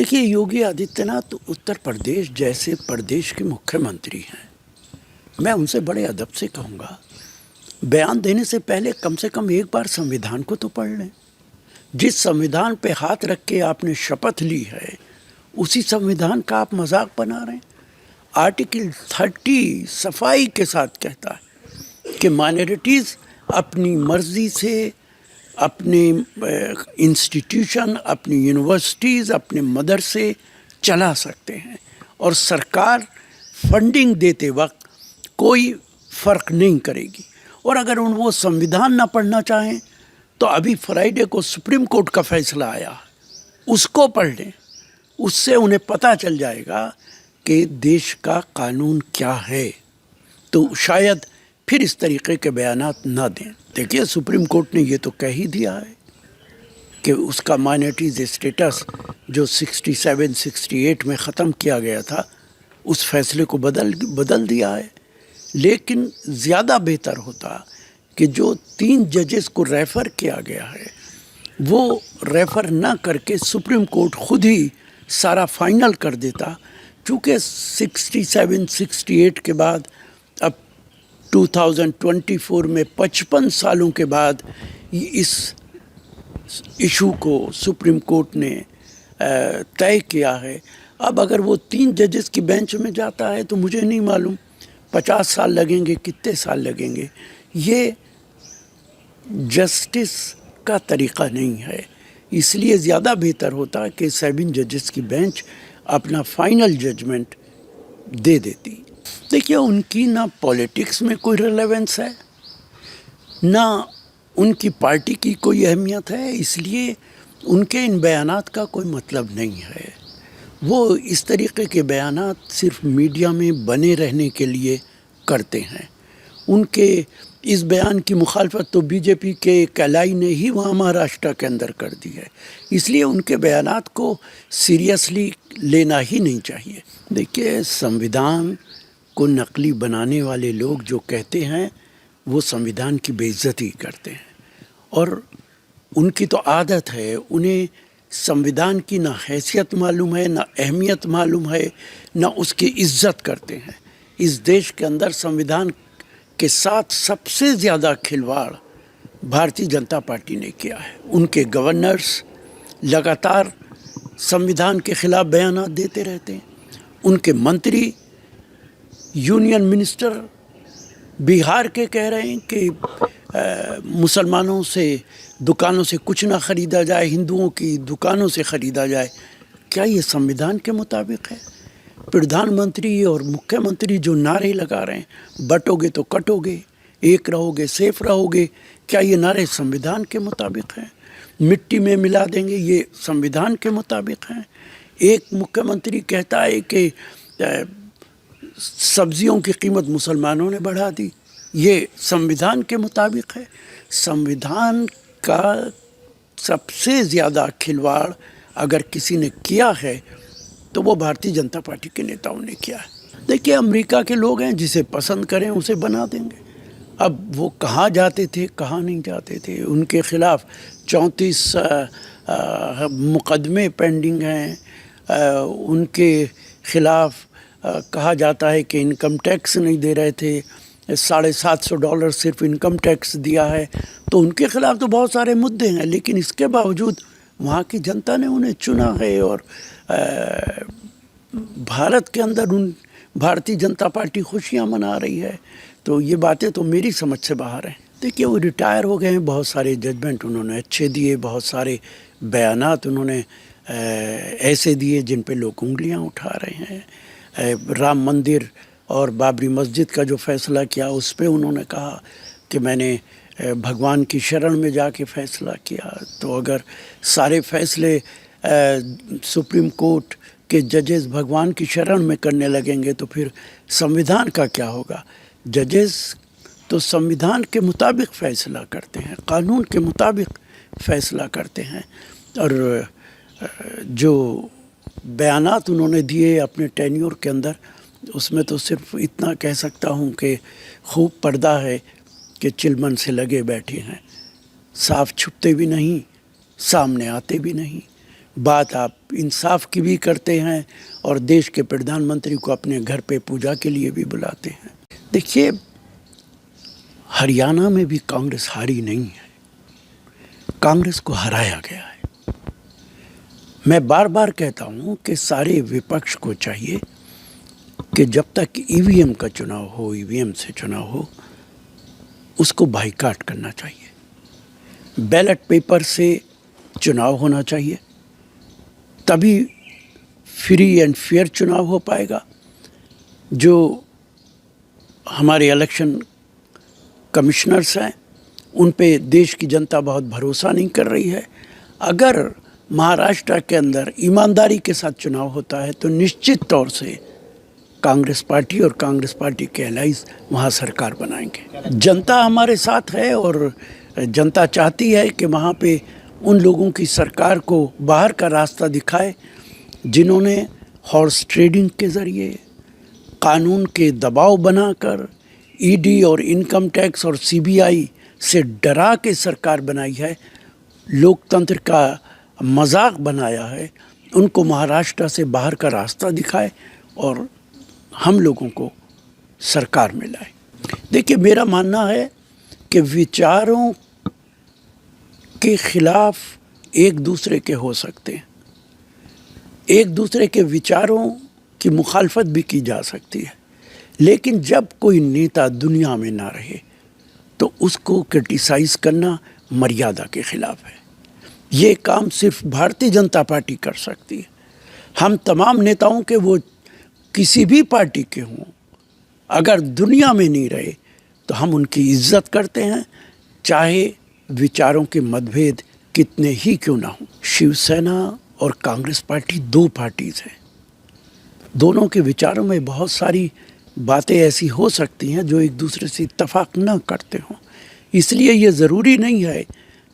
देखिए, योगी आदित्यनाथ उत्तर प्रदेश जैसे प्रदेश के मुख्यमंत्री हैं। मैं उनसे बड़े अदब से कहूँगा, बयान देने से पहले कम से कम एक बार संविधान को तो पढ़ लें। जिस संविधान पे हाथ रख के आपने शपथ ली है, उसी संविधान का आप मजाक बना रहे हैं। आर्टिकल 30 सफाई के साथ कहता है कि माइनॉरिटीज़ अपनी मर्जी से अपने इंस्टीट्यूशन, अपनी यूनिवर्सिटीज़, अपने मदरसे चला सकते हैं और सरकार फंडिंग देते वक्त कोई फ़र्क नहीं करेगी। और अगर वो संविधान ना पढ़ना चाहें तो अभी फ्राइडे को सुप्रीम कोर्ट का फैसला आया, उसको पढ़ लें। उससे उन्हें पता चल जाएगा कि देश का कानून क्या है, तो शायद फिर इस तरीके के बयानात ना दें। देखिए, सुप्रीम कोर्ट ने ये तो कह ही दिया है कि उसका माइनॉरिटीज़ स्टेटस जो 67-68 में ख़त्म किया गया था, उस फैसले को बदल दिया है। लेकिन ज़्यादा बेहतर होता कि जो 3 जजेस को रेफ़र किया गया है, वो रेफ़र ना करके सुप्रीम कोर्ट खुद ही सारा फाइनल कर देता। चूँकि 67-68 के बाद अब 2024 में 55 सालों के बाद इस इशू को सुप्रीम कोर्ट ने तय किया है। अब अगर वो 3 जजेस की बेंच में जाता है तो मुझे नहीं मालूम 50 साल लगेंगे, कितने साल लगेंगे। ये जस्टिस का तरीक़ा नहीं है। इसलिए ज़्यादा बेहतर होता कि 7 जजेस की बेंच अपना फाइनल जजमेंट दे देती। देखिए, उनकी ना पॉलिटिक्स में कोई रेलेवेंस है, ना उनकी पार्टी की कोई अहमियत है, इसलिए उनके इन बयानात का कोई मतलब नहीं है। वो इस तरीके के बयानात सिर्फ मीडिया में बने रहने के लिए करते हैं। उनके इस बयान की मुखालफत तो बीजेपी के कैलाई ने ही वहाँ महाराष्ट्र के अंदर कर दी है, इसलिए उनके बयानात को सीरियसली लेना ही नहीं चाहिए। देखिए, संविधान को नकली बनाने वाले लोग जो कहते हैं वो संविधान की बेइज्जती करते हैं, और उनकी तो आदत है। उन्हें संविधान की ना हैसियत मालूम है, ना अहमियत मालूम है, ना उसकी इज्जत करते हैं। इस देश के अंदर संविधान के साथ सबसे ज़्यादा खिलवाड़ भारतीय जनता पार्टी ने किया है। उनके गवर्नर्स लगातार संविधान के खिलाफ बयानात देते रहते हैं। उनके मंत्री, यूनियन मिनिस्टर बिहार के कह रहे हैं कि मुसलमानों से दुकानों से कुछ ना ख़रीदा जाए, हिंदुओं की दुकानों से ख़रीदा जाए। क्या ये संविधान के मुताबिक है? प्रधानमंत्री और मुख्यमंत्री जो नारे लगा रहे हैं, बटोगे तो कटोगे, एक रहोगे सेफ रहोगे, क्या ये नारे संविधान के मुताबिक हैं? मिट्टी में मिला देंगे, ये संविधान के मुताबिक हैं? एक मुख्यमंत्री कहता है कि सब्जियों की कीमत मुसलमानों ने बढ़ा दी, ये संविधान के मुताबिक है? संविधान का सबसे ज़्यादा खिलवाड़ अगर किसी ने किया है तो वो भारतीय जनता पार्टी के नेताओं ने किया है। देखिए, अमेरिका के लोग हैं, जिसे पसंद करें उसे बना देंगे। अब वो कहाँ जाते थे, कहाँ नहीं जाते थे। उनके खिलाफ 34 मुकदमे पेंडिंग हैं। उनके खिलाफ कहा जाता है कि इनकम टैक्स नहीं दे रहे थे, $750 सिर्फ इनकम टैक्स दिया है। तो उनके खिलाफ तो बहुत सारे मुद्दे हैं, लेकिन इसके बावजूद वहाँ की जनता ने उन्हें चुना है और भारत के अंदर भारतीय जनता पार्टी खुशियाँ मना रही है। तो ये बातें तो मेरी समझ से बाहर हैं। देखिए, वो रिटायर हो गए हैं, बहुत सारे जजमेंट उन्होंने अच्छे दिए, बहुत सारे बयानात उन्होंने ऐसे दिए जिन पे लोग उंगलियां उठा रहे हैं। राम मंदिर और बाबरी मस्जिद का जो फैसला किया, उस पे उन्होंने कहा कि मैंने भगवान की शरण में जाके फ़ैसला किया। तो अगर सारे फैसले सुप्रीम कोर्ट के जजेस भगवान की शरण में करने लगेंगे तो फिर संविधान का क्या होगा? जजेस तो संविधान के मुताबिक फ़ैसला करते हैं, कानून के मुताबिक फ़ैसला करते हैं। और जो बयानात उन्होंने दिए अपने टेन्योर के अंदर, उसमें तो सिर्फ इतना कह सकता हूँ कि खूब पर्दा है कि चिलमन से लगे बैठे हैं, साफ छुपते भी नहीं, सामने आते भी नहीं। बात आप इंसाफ की भी करते हैं और देश के प्रधानमंत्री को अपने घर पे पूजा के लिए भी बुलाते हैं। देखिए, हरियाणा में भी कांग्रेस हारी नहीं है, कांग्रेस को हराया गया है। मैं बार बार कहता हूं कि सारे विपक्ष को चाहिए कि जब तक ईवीएम का चुनाव हो, ईवीएम से चुनाव हो, उसको बाइकाट करना चाहिए। बैलेट पेपर से चुनाव होना चाहिए, तभी फ्री एंड फेयर चुनाव हो पाएगा। जो हमारे इलेक्शन कमिश्नर्स हैं, उन पे देश की जनता बहुत भरोसा नहीं कर रही है। अगर महाराष्ट्र के अंदर ईमानदारी के साथ चुनाव होता है तो निश्चित तौर से कांग्रेस पार्टी और कांग्रेस पार्टी के एलाइज वहाँ सरकार बनाएंगे। जनता हमारे साथ है और जनता चाहती है कि वहाँ पे उन लोगों की सरकार को बाहर का रास्ता दिखाए जिन्होंने हॉर्स ट्रेडिंग के ज़रिए, कानून के दबाव बनाकर, ईडी और इनकम टैक्स और सीबीआई से डरा के सरकार बनाई है, लोकतंत्र का मजाक बनाया है। उनको महाराष्ट्र से बाहर का रास्ता दिखाए और हम लोगों को सरकार में लाए। देखिए, मेरा मानना है कि विचारों के खिलाफ एक दूसरे के हो सकते हैं, एक दूसरे के विचारों की मुखालफत भी की जा सकती है, लेकिन जब कोई नेता दुनिया में ना रहे तो उसको क्रिटिसाइज करना मर्यादा के खिलाफ है। ये काम सिर्फ भारतीय जनता पार्टी कर सकती है। हम तमाम नेताओं के, वो किसी भी पार्टी के हों, अगर दुनिया में नहीं रहे तो हम उनकी इज्जत करते हैं, चाहे विचारों के मतभेद कितने ही क्यों ना हों। शिवसेना और कांग्रेस पार्टी दो पार्टीज़ हैं, दोनों के विचारों में बहुत सारी बातें ऐसी हो सकती हैं जो एक दूसरे से इत्तेफाक न करते हों। इसलिए ये ज़रूरी नहीं है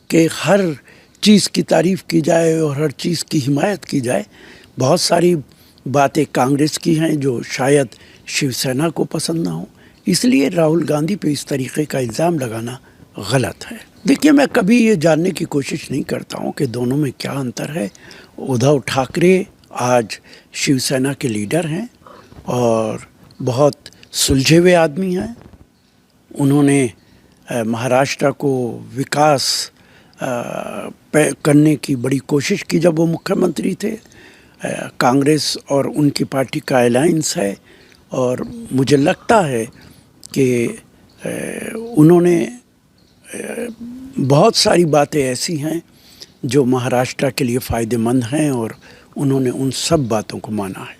कि हर चीज़ की तारीफ़ की जाए और हर चीज़ की हिमायत की जाए। बहुत सारी बातें कांग्रेस की हैं जो शायद शिवसेना को पसंद ना हो, इसलिए राहुल गांधी पे इस तरीके का इल्ज़ाम लगाना गलत है। देखिए, मैं कभी ये जानने की कोशिश नहीं करता हूँ कि दोनों में क्या अंतर है। उद्धव ठाकरे आज शिवसेना के लीडर हैं और बहुत सुलझे हुए आदमी हैं। उन्होंने महाराष्ट्र को विकास करने की बड़ी कोशिश की जब वो मुख्यमंत्री थे। कांग्रेस और उनकी पार्टी का अलायंस है और मुझे लगता है कि उन्होंने बहुत सारी बातें ऐसी हैं जो महाराष्ट्र के लिए फ़ायदेमंद हैं और उन्होंने उन सब बातों को माना है।